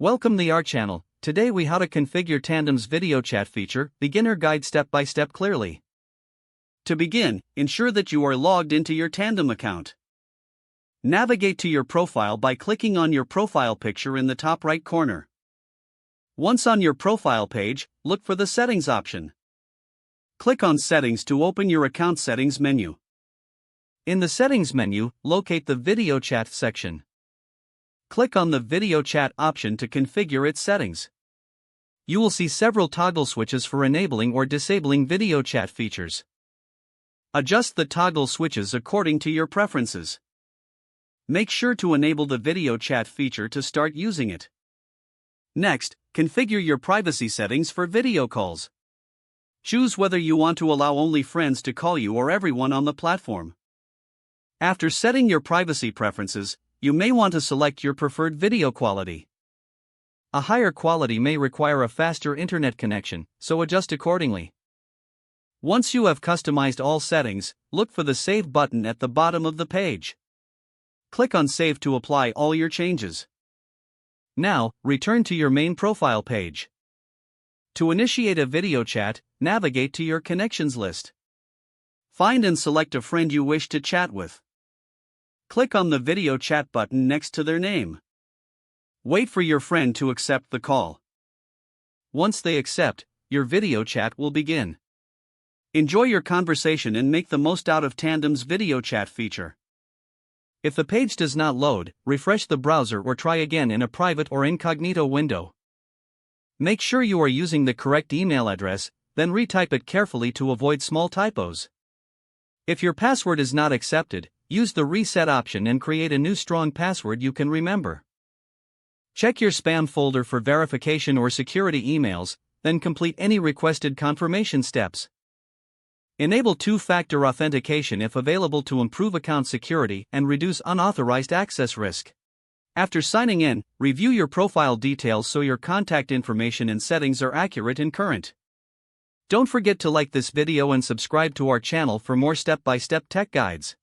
Welcome to our channel. Today we how to configure Tandem's video chat feature, beginner guide step by step clearly. To begin, ensure that you are logged into your Tandem account. Navigate to your profile by clicking on your profile picture in the top right corner. Once on your profile page, look for the Settings option. Click on Settings to open your account settings menu. In the Settings menu, locate the Video Chat section. Click on the Video Chat option to configure its settings. You will see several toggle switches for enabling or disabling video chat features. Adjust the toggle switches according to your preferences. Make sure to enable the video chat feature to start using it. Next, configure your privacy settings for video calls. Choose whether you want to allow only friends to call you or everyone on the platform. After setting your privacy preferences, you may want to select your preferred video quality. A higher quality may require a faster internet connection, so adjust accordingly. Once you have customized all settings, look for the Save button at the bottom of the page. Click on Save to apply all your changes. Now, return to your main profile page. To initiate a video chat, navigate to your connections list. Find and select a friend you wish to chat with. Click on the video chat button next to their name. Wait for your friend to accept the call. Once they accept, your video chat will begin. Enjoy your conversation and make the most out of Tandem's video chat feature. If the page does not load, refresh the browser or try again in a private or incognito window. Make sure you are using the correct email address, then retype it carefully to avoid small typos. If your password is not accepted, use the reset option and create a new strong password you can remember. Check your spam folder for verification or security emails, then complete any requested confirmation steps. Enable two-factor authentication if available to improve account security and reduce unauthorized access risk. After signing in, review your profile details so your contact information and settings are accurate and current. Don't forget to like this video and subscribe to our channel for more step-by-step tech guides.